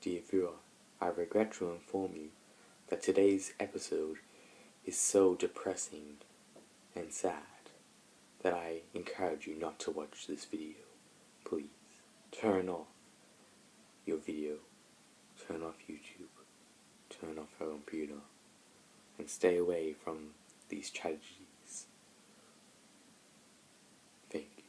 Dear viewer, I regret to inform you that today's episode is so depressing and sad that I encourage you not to watch this video. Please, turn off your video, turn off YouTube, turn off your computer, and stay away from these tragedies. Thank you.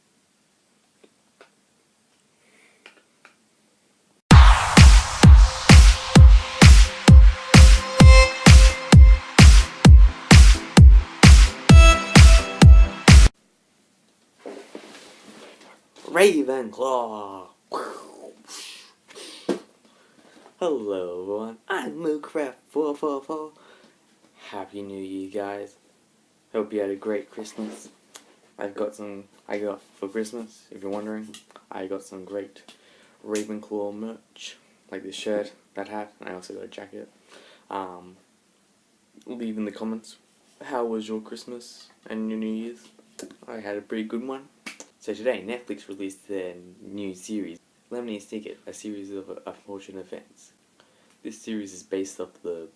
Ravenclaw! Hello everyone, I'm Moocraft444. Happy New Year, guys. Hope you had a great Christmas. I got for Christmas, if you're wondering, I got some great Ravenclaw merch, like this shirt, that hat, and I also got a jacket. Leave in the comments, how was your Christmas and your New Year's? I had a pretty good one. So today, Netflix released their new series, Lemony Snicket, a series of unfortunate events. This series is based off the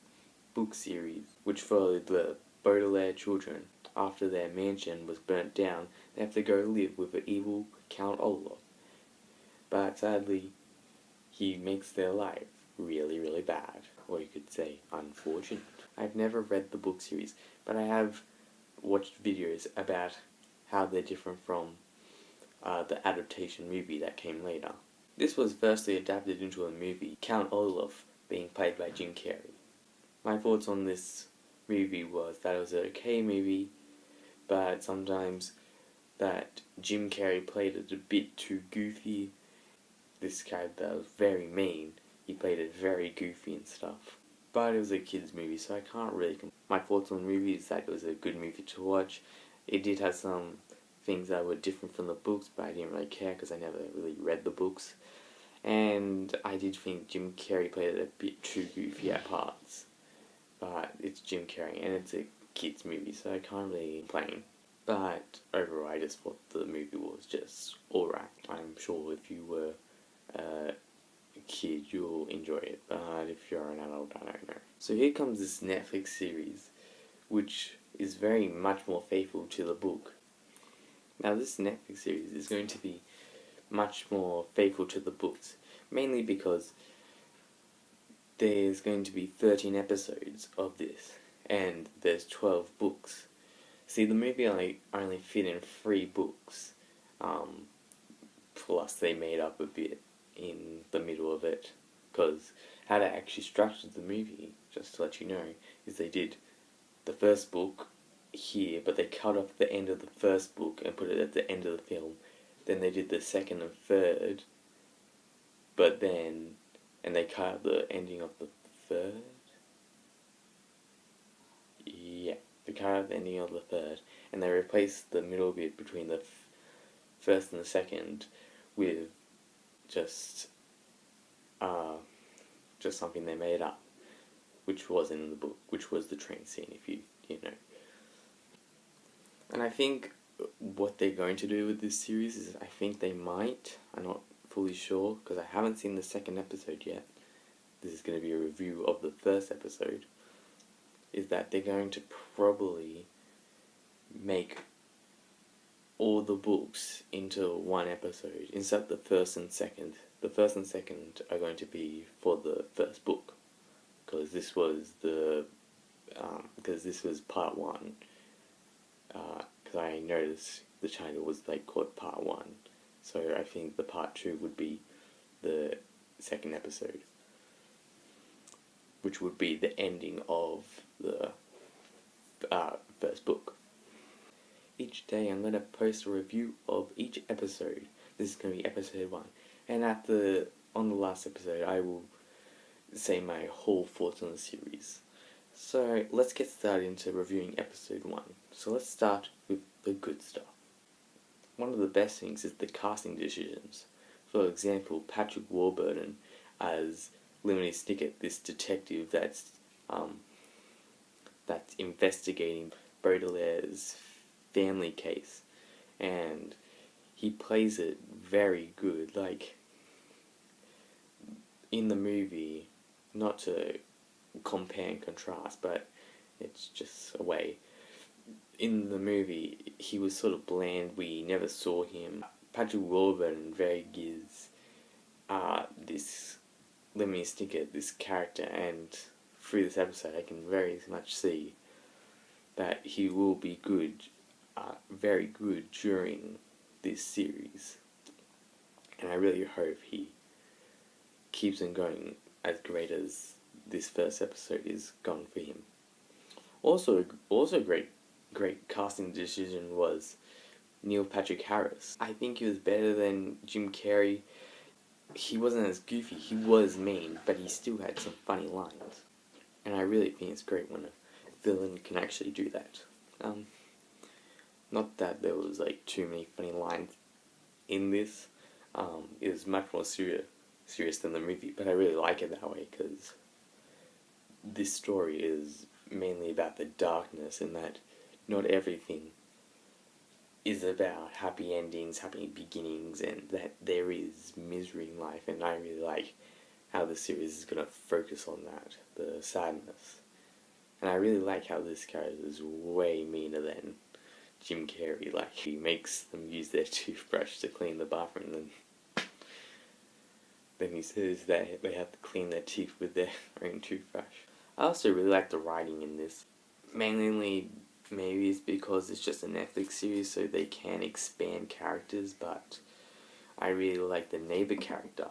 book series, which followed the Baudelaire children. After their mansion was burnt down, they have to go live with the evil Count Olaf. But sadly, he makes their life really, really bad. Or you could say, unfortunate. I've never read the book series, but I have watched videos about how they're different from the adaptation movie that came later. This was firstly adapted into a movie, Count Olaf, being played by Jim Carrey. My thoughts on this movie was that it was an okay movie, but sometimes that Jim Carrey played it a bit too goofy. This character was very mean. He played it very goofy and stuff. But it was a kids movie, so I can't really my thoughts on the movie is that it was a good movie to watch. It did have some things that were different from the books, but I didn't really care because I never really read the books. And I did think Jim Carrey played it a bit too goofy at parts. But it's Jim Carrey and it's a kids movie, so I can't really complain. But overall, I just thought the movie was just alright. I'm sure if you were a kid, you'll enjoy it, but if you're an adult, I don't know. So here comes this Netflix series, which is very much more faithful to the book. Now this Netflix series is going to be much more faithful to the books, mainly because there's going to be 13 episodes of this, and there's 12 books. See, the movie only fit in 3 books, plus they made up a bit in the middle of it, because how they actually structured the movie, just to let you know, is they did the first book here, but they cut off the end of the first book and put it at the end of the film. Then they did the second and third, and they cut out the ending of the third. Yeah, they cut out the ending of the third, and they replaced the middle bit between the first and the second with just something they made up, which wasn't in the book, which was the train scene, if you know. And I think what they're going to do with this series is, I think they might, I'm not fully sure, because I haven't seen the second episode yet. This is going to be a review of the first episode, is that they're going to probably make all the books into one episode, instead of the first and second. The first and second are going to be for the first book, because this was part 1. Because I noticed the title was called part 1, so I think the part 2 would be the second episode, which would be the ending of the first book. Each day I'm going to post a review of each episode. This is going to be episode 1, and on the last episode I will say my whole thoughts on the series. So let's get started into reviewing episode 1. So let's start with the good stuff. One of the best things is the casting decisions. For example, Patrick Warburton as Lemony Snicket, this detective that's investigating Baudelaire's family case, and he plays it very good. in the movie, not to compare and contrast, but it's just a way. In the movie, he was sort of bland. We never saw him. Patrick Warburton very gives this Lemony Snicket this character, and through this episode, I can very much see that he will be good, very good during this series, and I really hope he keeps on going as great as this first episode is gone for him. Also great casting decision was Neil Patrick Harris. I think he was better than Jim Carrey. He wasn't as goofy, he was mean, but he still had some funny lines. And I really think it's great when a villain can actually do that. Not that there was like too many funny lines in this. It was much more serious than the movie, but I really like it that way because this story is mainly about the darkness, and that not everything is about happy endings, happy beginnings, and that there is misery in life, and I really like how the series is going to focus on that, the sadness. And I really like how this character is way meaner than Jim Carrey. Like, he makes them use their toothbrush to clean the bathroom, and then he says that they have to clean their teeth with their own toothbrush. I also really like the writing in this. Mainly, maybe it's because it's just a Netflix series, so they can expand characters, but I really like the neighbor character,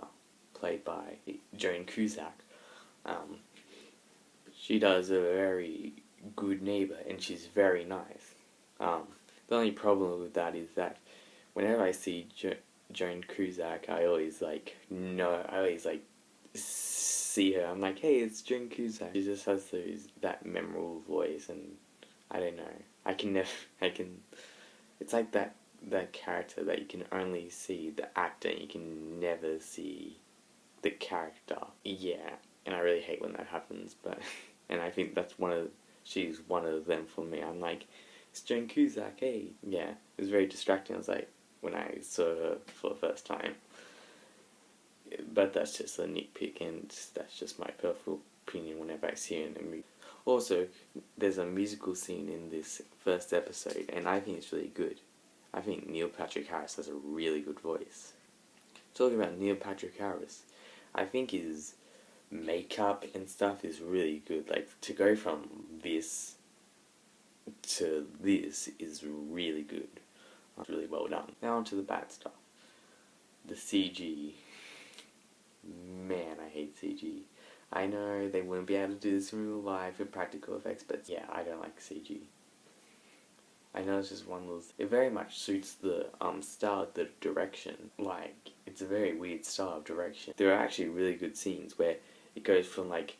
played by Joan Cusack. She does a very good neighbor, and she's very nice. The only problem with that is that whenever I see Joan Cusack, I always see her. I'm like, hey, it's Joan Cusack. She just has that memorable voice, and I don't know. It's like that character that you can only see the actor, you can never see the character. Yeah, and I really hate when that happens, but, and I think she's one of them for me. I'm like, it's Joan Cusack, hey. Yeah, it was very distracting. I was like, when I saw her for the first time. But that's just a nitpick, and that's just my personal opinion whenever I see her in a movie. Also, there's a musical scene in this first episode, and I think it's really good. I think Neil Patrick Harris has a really good voice. Talking about Neil Patrick Harris, I think his makeup and stuff is really good. Like, to go from this to this is really good. It's really well done. Now on to the bad stuff. The CG. Man, I hate CG. I know they wouldn't be able to do this in real life with practical effects, but yeah, I don't like CG. I know it's just one little... It very much suits the style of the direction. Like, it's a very weird style of direction. There are actually really good scenes where it goes from like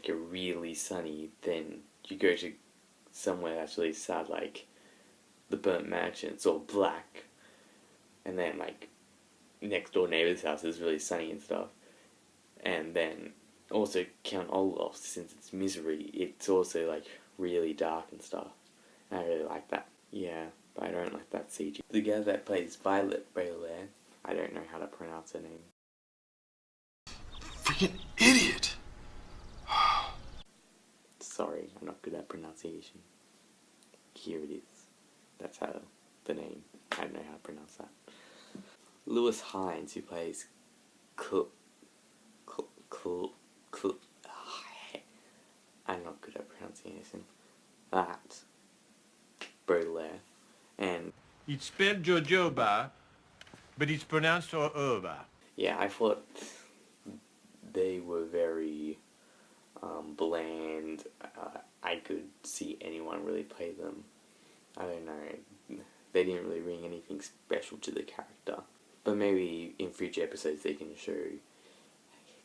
a really sunny, then you go to somewhere that's really sad, like the Burnt Mansion. It's all black, and then like next door neighbor's house is really sunny and stuff. And then also Count Olaf, since it's misery, it's also like really dark and stuff. And I really like that. Yeah, but I don't like that CG. The girl that plays Violet Baylor, I don't know how to pronounce her name. Freaking idiot! Sorry, I'm not good at pronunciation. Here it is. That's how the name. I don't know how to pronounce that. Lewis Hines, who plays I'm not good at pronunciation. That Baudelaire, and It's spelled jojoba, but it's pronounced oba. yeah, I thought they were very bland. I could see anyone really play them. I don't know. They didn't really bring anything special to the character. But maybe in future episodes they can show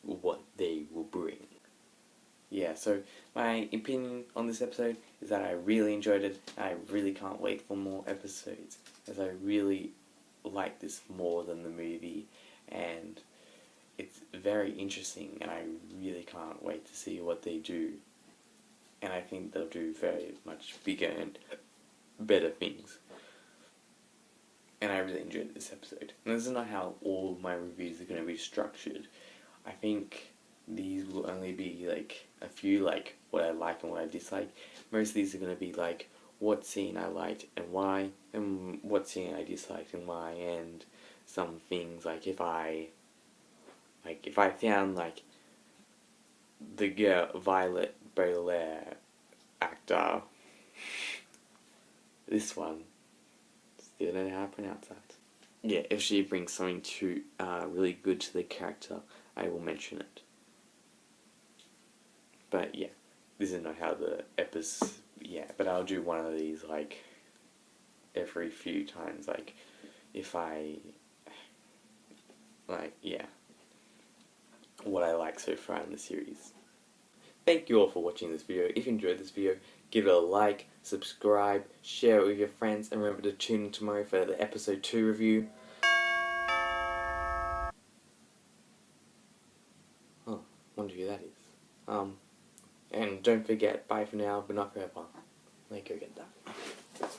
what they will bring. Yeah, so my opinion on this episode is that I really enjoyed it. I really can't wait for more episodes, as I really like this more than the movie, and it's very interesting, and I really can't wait to see what they do. And I think they'll do very much bigger and better things. And I really enjoyed this episode. And this is not how all my reviews are going to be structured. I think these will only be like a few, like what I like and what I dislike. Most of these are going to be like what scene I liked and why, and what scene I disliked and why, and some things like if I found like the girl Violet Baudelaire actor, this one, still don't know how to pronounce that. Yeah, if she brings something to really good to the character, I will mention it. But yeah, this is not how the episode. Yeah, but I'll do one of these like every few times. Like if I yeah, what I like so far in the series. Thank you all for watching this video. If you enjoyed this video, give it a like, subscribe, share it with your friends, and remember to tune in tomorrow for the episode 2 review. Oh, wonder who that is. And don't forget, bye for now, but not forever. Let me go get that.